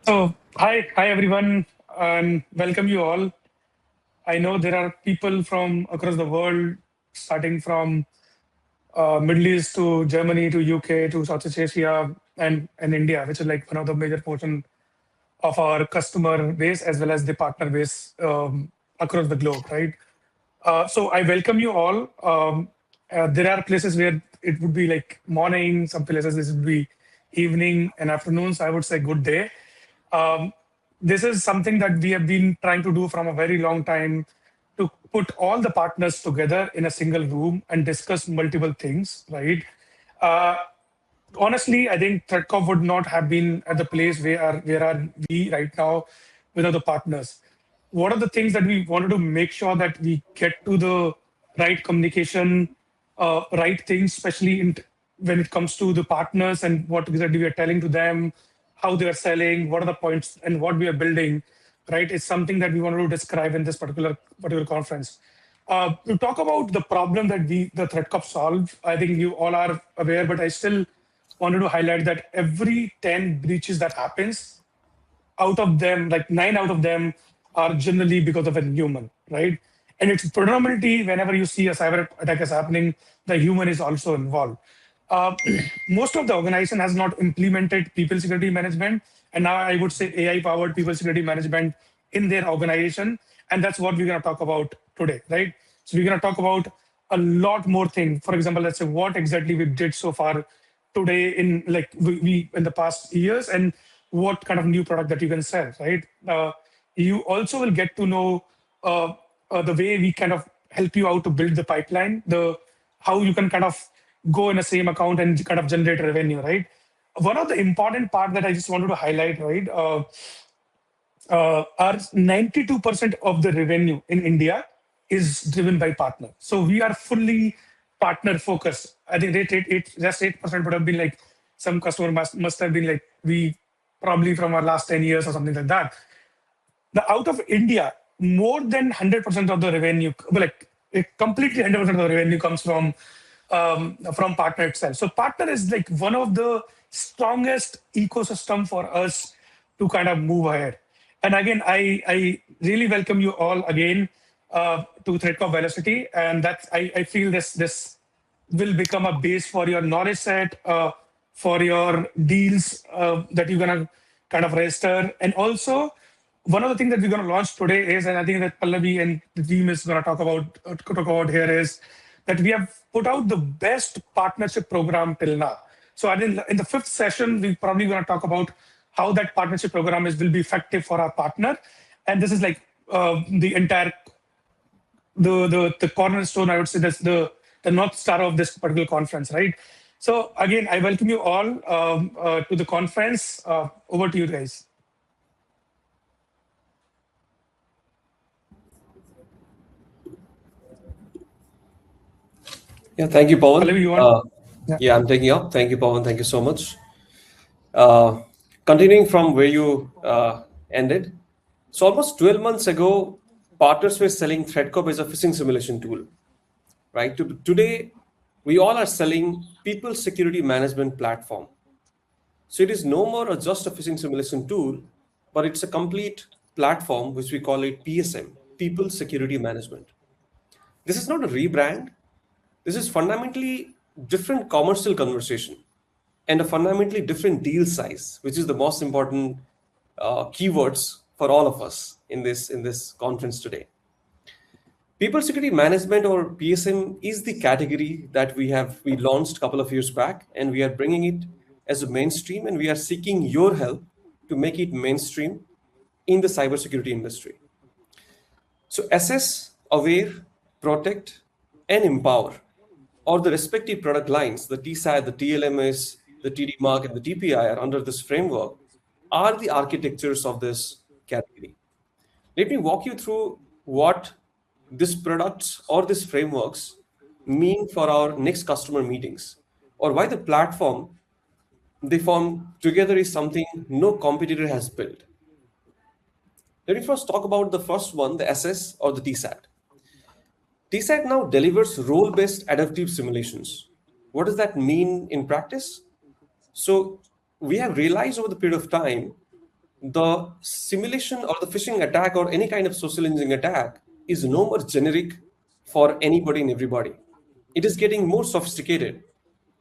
Hi everyone, and welcome you all. I know there are people from across the world, starting from Middle East to Germany to UK to Southeast Asia and India, which is like one of the major portion of our customer base as well as the partner base across the globe, right? So I welcome you all. There are places where it would be like morning, some places this would be evening and afternoons. I would say good day. Um, this is something that we have been trying to do from a very long time to put all the partners together in a single room and discuss multiple things, right? Uh, Honestly, I think Threatcop would not have been at the place where are we right now without the partners. What are the things that we wanted to make sure that we get to the right communication, right things, especially when it comes to the partners and what exactly we are telling to them, how they are selling, what are the points, and what we are building, right? Is something that we wanted to describe in this particular conference. To talk about the problem that the Threatcop solve, I think you all are aware, but I still wanted to highlight that every 10 breaches that happens, out of them, like 9 out of them are generally because of a human, right? And it's predominantly whenever you see a cyber attack is happening, the human is also involved. Uh, Most of the organization has not implemented people security management, and now I would say AI-powered people security management in their organization, and that's what we're going to talk about today, right? So we're going to talk about a lot more things. For example, let's say what exactly we did so far today in like we in the past years, and what kind of new product that you can sell, right? You also will get to know the way we kind of help you out to build the pipeline, the how you can kind of go in the same account and kind of generate revenue, right? One of the important part that I just wanted to highlight, right? Our 92% of the revenue in India is driven by partner. So we are fully partner focused. I think just 8% would have been like some customer must have been like we probably from our last 10 years or something like that. The out of India, more than 100% of the revenue, like completely 100% of the revenue comes from partner itself. So partner is like one of the strongest ecosystem for us to kind of move ahead. And again, I really welcome you all again to Threatcop Velocity, and that's I feel this will become a base for your knowledge set, for your deals that you're gonna kind of register. And also, one of the things that we're gonna launch today is, and I think that Pallavi and the team is gonna talk about here is that we have put out the best partnership program till now. So I think in the fifth session, we probably gonna talk about how that partnership program is will be effective for our partner. And this is like the entire the cornerstone, I would say that's the north star of this particular conference, right? So again, I welcome you all to the conference. Over to you guys. Yeah, thank you, Pavan. Pallavi, you want? Yeah. Yeah, I'm taking up. Thank you, Pavan. Thank you so much. Uh, Continuing from where you ended. So almost 12 months ago, partners were selling Threatcop as a phishing simulation tool, right? Today, we all are selling people security management platform. So it is no more just a phishing simulation tool, but it's a complete platform, which we call it PSM, People Security Management. This is not a rebrand. This is fundamentally different commercial conversation and a fundamentally different deal size, which is the most important keywords for all of us in this conference today. People security management or PSM is the category that we launched a couple of years back, and we are bringing it as a mainstream, and we are seeking your help to make it mainstream in the cybersecurity industry. So assess, aware, protect, and empower, or the respective product lines, the TSAT, the TLMS, the TD Mark, and the TPI are under this framework, are the architectures of this category. Let me walk you through what these products or these frameworks mean for our next customer meetings, or why the platform they form together is something no competitor has built. Let me first talk about the first one, the SS or the TSAT. TSAT now delivers role-based adaptive simulations. What does that mean in practice? So we have realized over the period of time the simulation or the phishing attack or any kind of social engineering attack is no more generic for anybody and everybody. It is getting more sophisticated.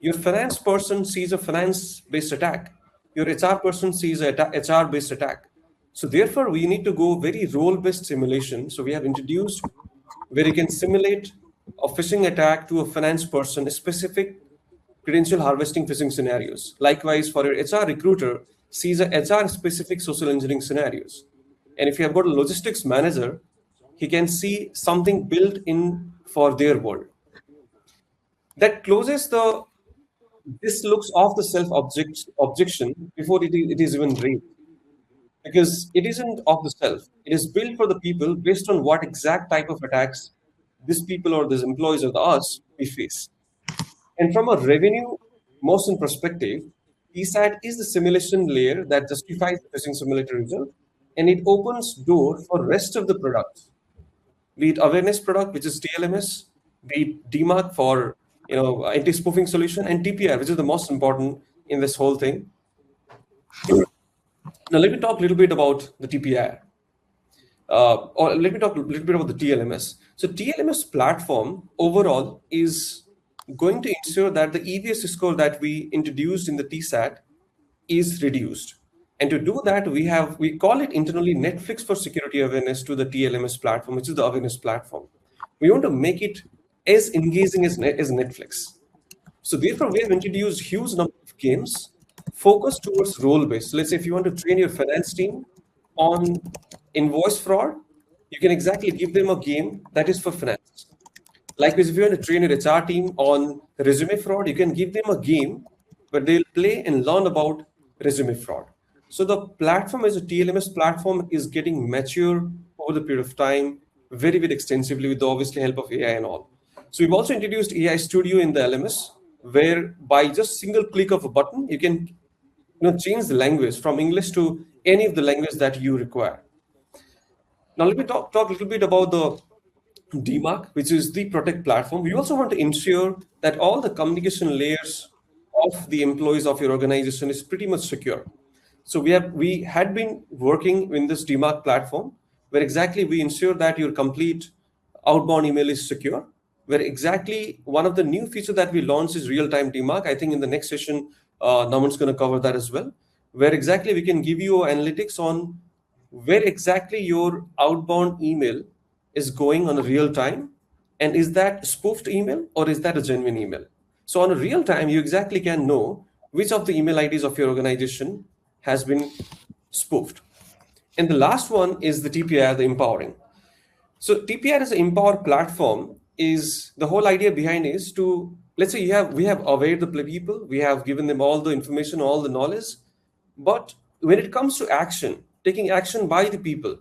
Your finance person sees a finance-based attack. Your HR person sees a HR-based attack. So therefore, we need to go very role-based simulation. So we have introduced where you can simulate a phishing attack to a finance person, specific credential harvesting phishing scenarios. Likewise, for your HR recruiter, sees a HR specific social engineering scenarios. And if you have got a logistics manager, he can see something built in for their world. That closes the this looks off the self objection before it is even raised. Because it isn't of the self. It is built for the people based on what exact type of attacks these people or these employees or the us we face. And from a revenue motion perspective, PSAT is the simulation layer that justifies the phishing simulator result, and it opens door for rest of the products, be it awareness product, which is TLMS, be it DMARC for anti-spoofing solution, and TPR, which is the most important in this whole thing. Now, let me talk a little bit about the TPR. Or let me talk a little bit about the TLMS. So TLMS platform overall is going to ensure that the EVS score that we introduced in the TSAT is reduced. And to do that, we call it internally Netflix for security awareness to the TLMS platform, which is the awareness platform. We want to make it as engaging as Netflix. So therefore, we have introduced huge number of games focused towards role-based. Let's say if you want to train your finance team on invoice fraud, you can exactly give them a game that is for finance. Likewise, if you want to train your HR team on resume fraud, you can give them a game where they'll play and learn about resume fraud. So the platform as a TLMS platform is getting mature over the period of time, very, very extensively with the obviously help of AI and all. So we've also introduced AI Studio in the LMS, where by just single click of a button, you can change the language from English to any of the language that you require. Now, let me talk a little bit about the DMARC, which is the Protect platform. We also want to ensure that all the communication layers of the employees of your organization is pretty much secure. So we had been working in this DMARC platform, where exactly we ensure that your complete outbound email is secure, where exactly one of the new features that we launched is real-time DMARC. I think in the next session, Naman's going to cover that as well, where exactly we can give you analytics on where exactly your outbound email is going on a real time, and is that spoofed email or is that a genuine email? So on a real time, you exactly can know which of the email IDs of your organization has been spoofed. And the last one is the TPR, the empowering. So TPR as an empower platform is the whole idea behind is to, let's say we have aware the people, we have given them all the information, all the knowledge, but when it comes to action, taking action by the people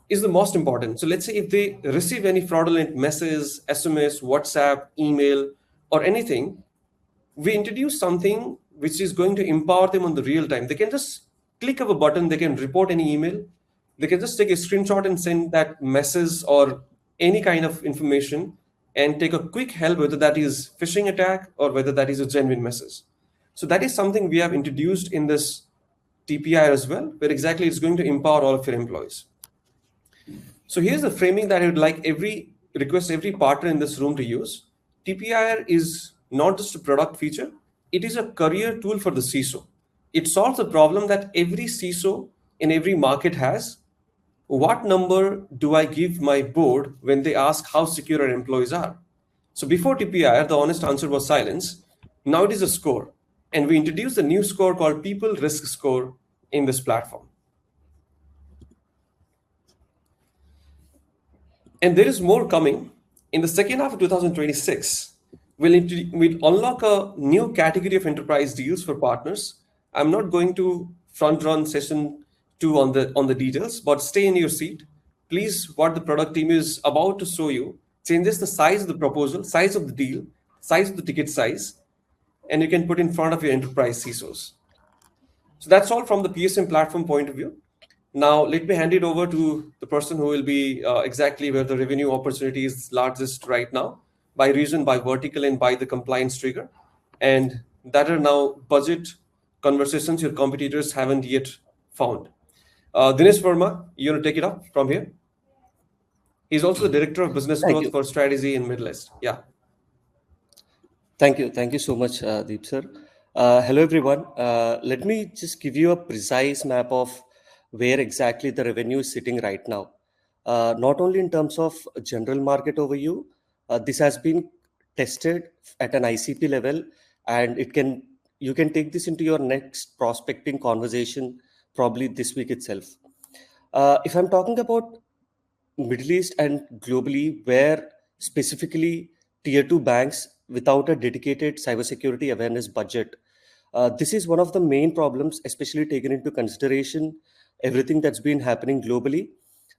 is the most important. So let's say if they receive any fraudulent message, SMS, WhatsApp, email, or anything, we introduce something which is going to empower them on the real time. They can just click of a button, they can report any email, they can just take a screenshot and send that message or any kind of information and take a quick help, whether that is phishing attack or whether that is a genuine message. So that is something we have introduced in this TPI as well, where exactly it's going to empower all of your employees. So here's the framing that I would like request every partner in this room to use. TPIR is not just a product feature, it is a career tool for the CISO. It solves a problem that every CISO in every market has. What number do I give my board when they ask how secure our employees are? So before TPIR, the honest answer was silence. Now it is a score. And we introduced a new score called People Risk Score in this platform. And there is more coming. In the second half of 2026, we'll unlock a new category of enterprise deals for partners. I'm not going to front run session 2 on the details, but stay in your seat. Please, what the product team is about to show you changes the size of the proposal, size of the deal, size of the ticket size, and you can put in front of your enterprise CISOs. So that's all from the PSM platform point of view. Now, let me hand it over to the person who will be exactly where the revenue opportunity is largest right now, by region, by vertical, and by the compliance trigger. And that are now budget conversations your competitors haven't yet found. Dinesh Varma, you want to take it up from here? He's also the director of business Thank growth you. for strategy in Middle East. Yeah. Thank you. Thank you so much, Deep sir. Hello, everyone. Let me just give you a precise map of where exactly the revenue is sitting right now. Not only in terms of general market overview, this has been tested at an ICP level, and you can take this into your next prospecting conversation probably this week itself. If I'm talking about Middle East and globally, where specifically tier two banks without a dedicated cybersecurity awareness budget. This is one of the main problems, especially taken into consideration everything that's been happening globally.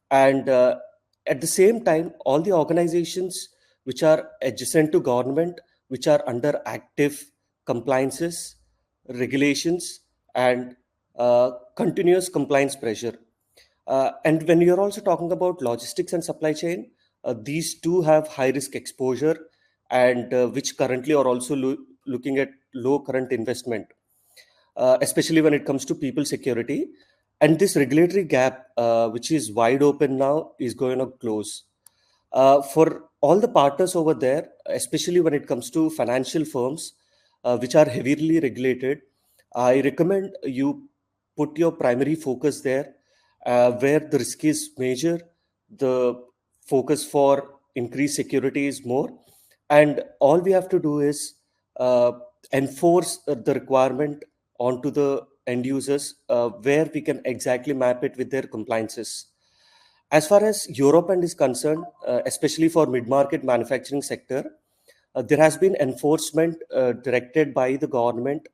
And at the same time, all the organizations which are adjacent to government, which are under active compliances, regulations, and continuous compliance pressure. And when you're also talking about logistics and supply chain, these two have high risk exposure and which currently are also looking at low current investment, especially when it comes to people security. And this regulatory gap, which is wide open now, is going to close. For all the partners over there, especially when it comes to financial firms, which are heavily regulated, I recommend you put your primary focus there, where the risk is major, the focus for increased security is more, and all we have to do is uh, enforce the requirement onto the end users, where we can exactly map it with their compliances. As far as Europe and is concerned, especially for mid-market manufacturing sector, there has been enforcement directed by the government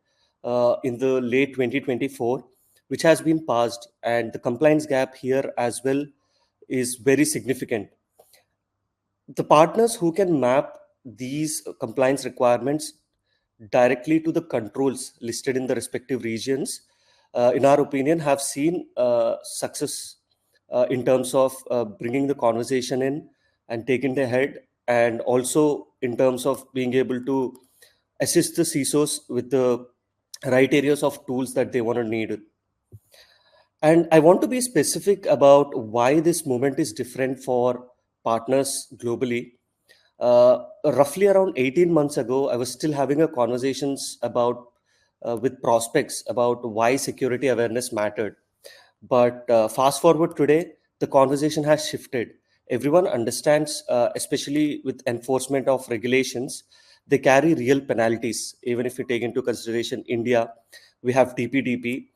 in the late 2024, which has been passed, and the compliance gap here as well is very significant. The partners who can map these compliance requirements directly to the controls listed in the respective regions, in our opinion, have seen success in terms of bringing the conversation in and taking it ahead, and also in terms of being able to assist the CISOs with the right areas of tools that they want to need. And I want to be specific about why this moment is different for partners globally. Roughly around 18 months ago, I was still having a conversations about with prospects about why security awareness mattered. But fast forward today, the conversation has shifted. Everyone understands, especially with enforcement of regulations, they carry real penalties. Even if we take into consideration India, we have TPDP,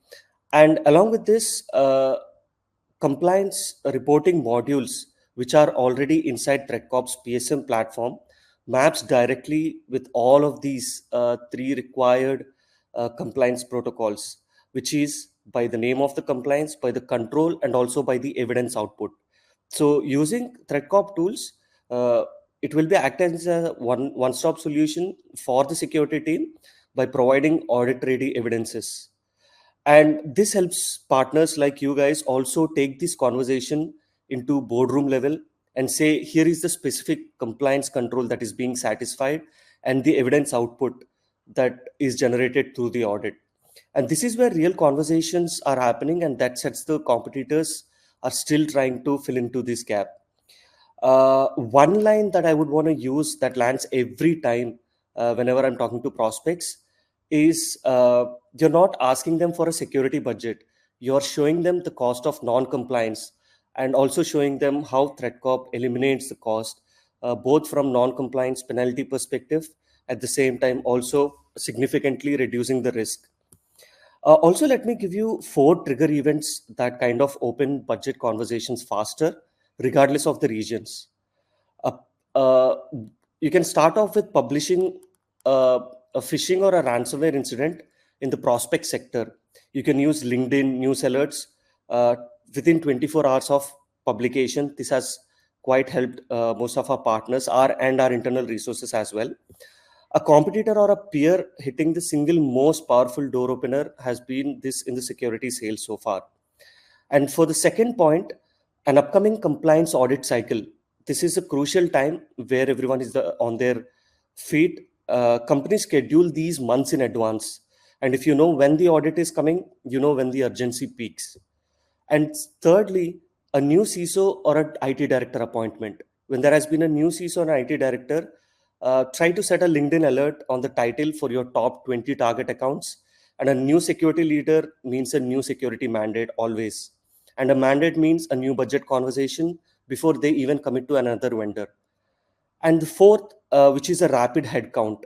and along with this, compliance reporting modules, which are already inside Threatcop's PSM platform, maps directly with all of these three required compliance protocols, which is by the name of the compliance, by the control, and also by the evidence output. So using Threatcop tools, it will be act as a one-stop solution for the security team by providing audit-ready evidences. And this helps partners like you guys also take this conversation into boardroom level and say, here is the specific compliance control that is being satisfied and the evidence output that is generated through the audit. And this is where real conversations are happening, and that sets the competitors are still trying to fill into this gap. One line that I would want to use that lands every time whenever I'm talking to prospects is, you're not asking them for a security budget. You're showing them the cost of non-compliance and also showing them how Threatcop eliminates the cost, both from non-compliance penalty perspective, at the same time also significantly reducing the risk. Also, let me give you four trigger events that kind of open budget conversations faster, regardless of the regions. Uh, uh, you can start off with publishing a phishing or a ransomware incident in the prospect sector. You can use LinkedIn news alerts uh, within 24 hours of publication. This has quite helped most of our partners, our internal resources as well. A competitor or a peer hitting the single most powerful door opener has been this in the security sales so far. And for the second point, an upcoming compliance audit cycle. This is a crucial time where everyone is on their feet. Companies schedule these months in advance. And if you know when the audit is coming, you know when the urgency peaks. And thirdly, a new CISO or an IT director appointment. When there has been a new CISO or an IT director, try to set a LinkedIn alert on the title for your top 20 target accounts. And a new security leader means a new security mandate always. And a mandate means a new budget conversation before they even commit to another vendor. And the fourth, which is a rapid headcount.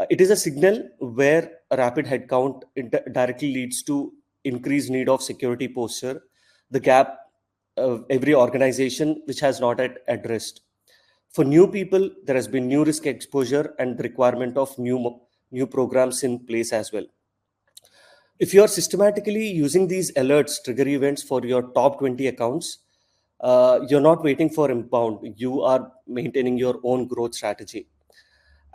It is a signal where a rapid headcount directly leads to increased need of security posture, the gap of every organization which has not yet addressed. For new people, there has been new risk exposure and the requirement of new programs in place as well. If you are systematically using these alerts, trigger events for your top 20 accounts, you're not waiting for inbound. You are maintaining your own growth strategy.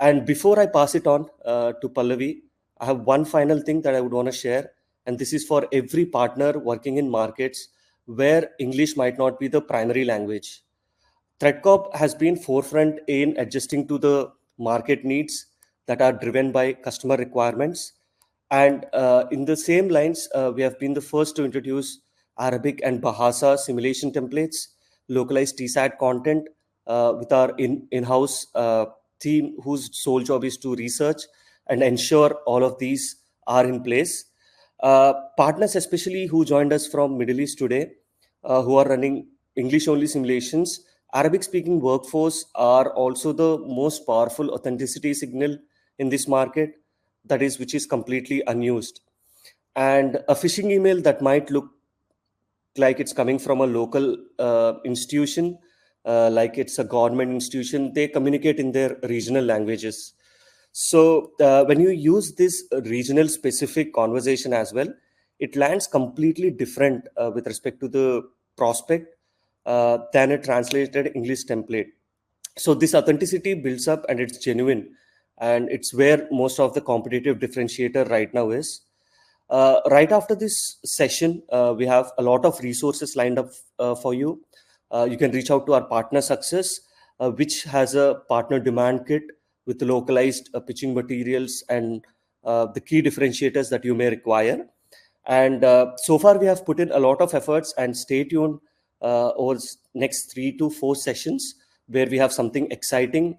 And before I pass it on to Pallavi, I have one final thing that I would want to share. And this is for every partner working in markets where English might not be the primary language. Threatcop has been forefront in adjusting to the market needs that are driven by customer requirements. And in the same lines, we have been the first to introduce Arabic and Bahasa simulation templates, localized TSAT content with our in-house team whose sole job is to research and ensure all of these are in place. Partners, especially who joined us from Middle East today, who are running English-only simulations, Arabic-speaking workforce are also the most powerful authenticity signal in this market, that is, which is completely unused. And a phishing email that might look like it's coming from a local institution, like it's a government institution, they communicate in their regional languages. So when you use this regional specific conversation as well, it lands completely different with respect to the prospect than a translated English template. So this authenticity builds up and it's genuine. And it's where most of the competitive differentiator right now is. Right after this session, we have a lot of resources lined up for you. You can reach out to our partner success, which has a partner demand kit with localized pitching materials and the key differentiators that you may require. And so far, we have put in a lot of efforts, and stay tuned over next 3 to 4 sessions where we have something exciting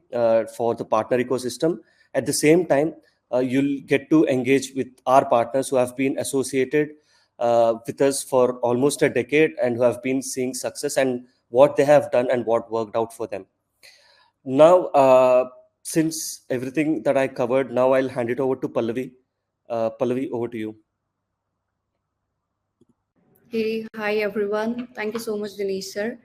for the partner ecosystem. At the same time, you'll get to engage with our partners who have been associated with us for almost a decade and who have been seeing success and what they have done and what worked out for them. Now, since everything that I covered, now I'll hand it over to Pallavi. Pallavi, over to you. Hey, hi everyone. Thank you so much, Dinesh sir.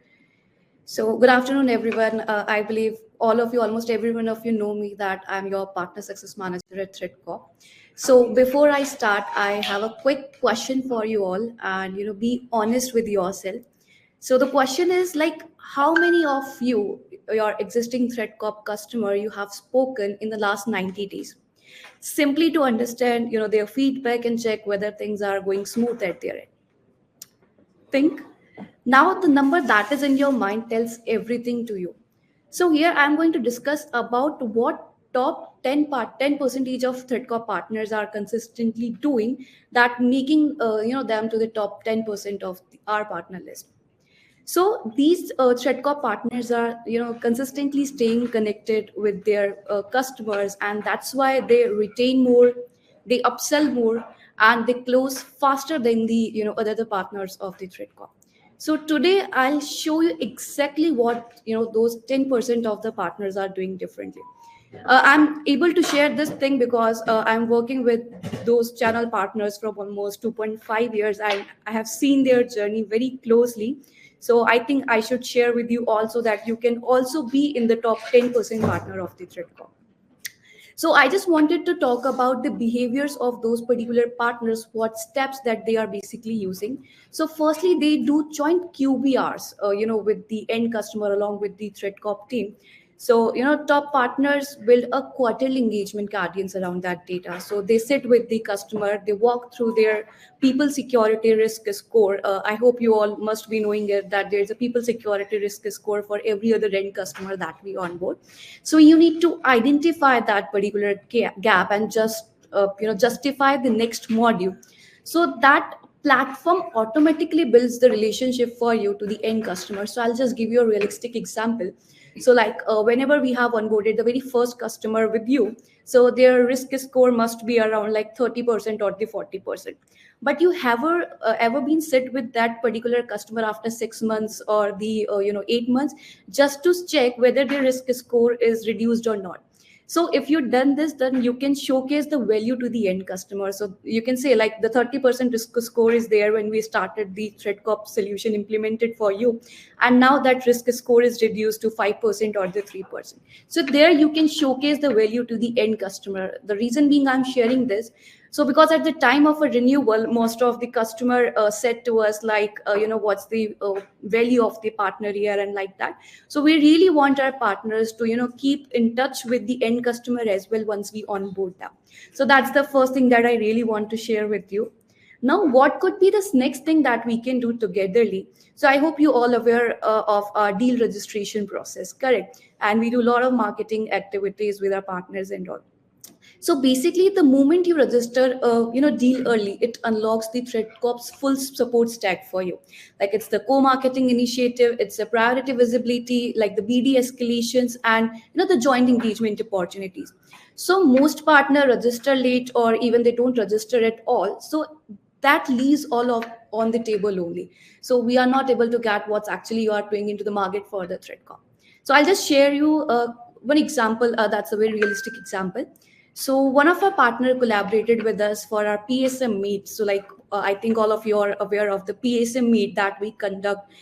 So, good afternoon, everyone. I believe all of you, almost every one of you, know me that I'm your partner success manager at Threatcop. So, before I start, I have a quick question for you all, and be honest with yourself. So, the question is like, how many of you, your existing Threatcop customer, you have spoken in the last 90 days? Simply to understand, their feedback and check whether things are going smooth at their end. Think. Now the number that is in your mind tells everything to you. So here I'm going to discuss about what top 10 percentage of Threatcop partners are consistently doing that making them to the top 10% of our partner list. So these Threatcop partners are consistently staying connected with their customers, and that's why they retain more, they upsell more, and they close faster than the other partners of the Threatcop. So today I'll show you exactly what those 10% of the partners are doing differently. I'm able to share this thing because I'm working with those channel partners from almost 2.5 years. I have seen their journey very closely. So I think I should share with you also that you can also be in the top 10% partner of the Threatcop. So I just wanted to talk about the behaviors of those particular partners, what steps that they are basically using. So firstly, they do joint QBRs, with the end customer along with the Threatcop team. So, top partners build a quarterly engagement guardians around that data. So they sit with the customer, they walk through their people security risk score. I hope you all must be knowing it, that there's a people security risk score for every other end customer that we onboard. So you need to identify that particular gap and just, justify the next module. So that platform automatically builds the relationship for you to the end customer. So I'll just give you a realistic example. So like whenever we have onboarded the very first customer with you, so their risk score must be around like 30% or the 40%. But you ever been sit with that particular customer after 6 months or the 8 months, just to check whether their risk score is reduced or not? So if you've done this, then you can showcase the value to the end customer. So you can say like the 30% risk score is there when we started the Threatcop solution implemented for you, and now that risk score is reduced to 5% or the 3%. So there you can showcase the value to the end customer. The reason being I'm sharing this, so because at the time of a renewal, most of the customer said to us like what's the value of the partner here and like that. So we really want our partners to keep in touch with the end customer as well once we onboard them. So that's the first thing that I really want to share with you. Now, what could be this next thing that we can do togetherly? So I hope you all aware of our deal registration process, correct? And we do a lot of marketing activities with our partners and all. So basically, the moment you register deal early, it unlocks the Threatcop's full support stack for you. Like it's the co-marketing initiative, it's the priority visibility, like the BD escalations, and the joint engagement opportunities. So most partner register late or even they don't register at all. So that leaves all of on the table only. So we are not able to get what's actually you are doing into the market for the Threatcop. So I'll just share you one example that's a very realistic example. So one of our partner collaborated with us for our PSM meet. So like I think all of you are aware of the PSM meet that we conduct,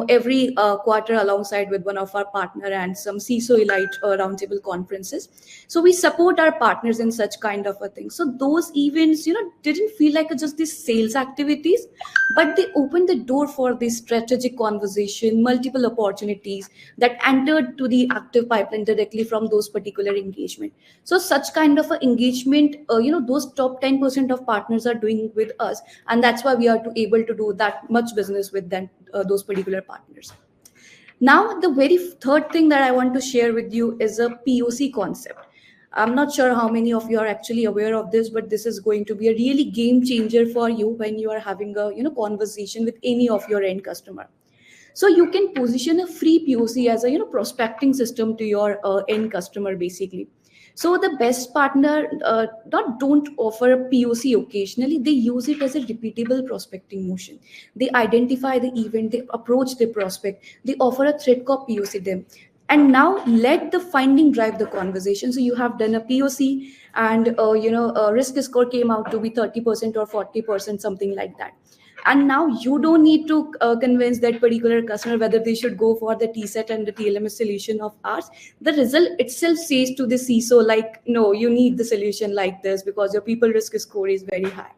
every quarter alongside with one of our partner and some CISO elite roundtable conferences. So we support our partners in such kind of a thing. So those events, didn't feel like just these sales activities, but they opened the door for this strategic conversation, multiple opportunities that entered to the active pipeline directly from those particular engagement. So such kind of a engagement, those top 10% of partners are doing with us, and that's why we are able to do that much business with them, those particular partners. Now, the very third thing that I want to share with you is a POC concept. I'm not sure how many of you are actually aware of this, but this is going to be a really game changer for you when you are having a conversation with any of your end customer. So you can position a free POC as a prospecting system to your end customer basically. So the best partner not don't offer a POC occasionally; they use it as a repeatable prospecting motion. They identify the event, they approach the prospect, they offer a Threatcop POC them, and now let the finding drive the conversation. So you have done a POC, and risk score came out to be 30% or 40%, something like that. And now you don't need to convince that particular customer whether they should go for the TSET and the TLMS solution of ours. The result itself says to the CISO like, no, you need the solution like this because your people risk score is very high.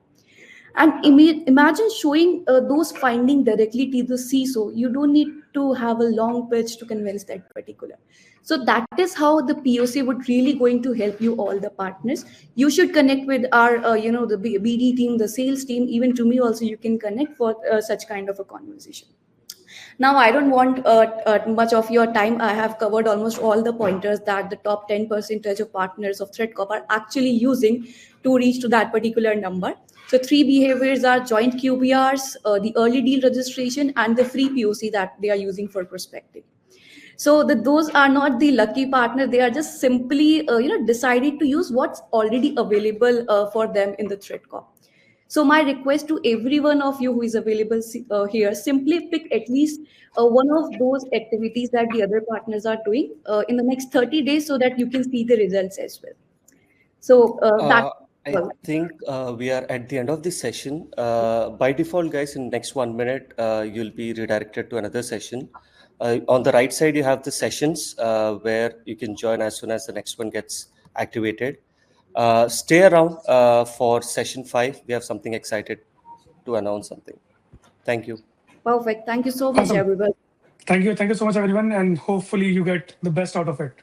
And imagine showing those findings directly to the CISO. You don't need to have a long pitch to convince that particular. So that is how the POC would really going to help you all the partners. You should connect with our, the BD team, the sales team, even to me also you can connect for such kind of a conversation. Now, I don't want much of your time. I have covered almost all the pointers that the top 10% of partners of Threatcop are actually using to reach to that particular number. So 3 behaviors are joint QBRs, the early deal registration, and the free POC that they are using for prospecting. So those are not the lucky partner. They are just simply, decided to use what's already available for them in the Threatcop. So my request to every one of you who is available here, simply pick at least one of those activities that the other partners are doing in the next 30 days so that you can see the results as well. So I think we are at the end of this session. By default, guys, in next 1 minute, you'll be redirected to another session. On the right side, you have the sessions where you can join as soon as the next one gets activated. Stay around for session 5. We have something excited to announce something. Thank you. Perfect. Thank you so much, Awesome. everybody. Thank you so much, everyone, and hopefully you get the best out of it.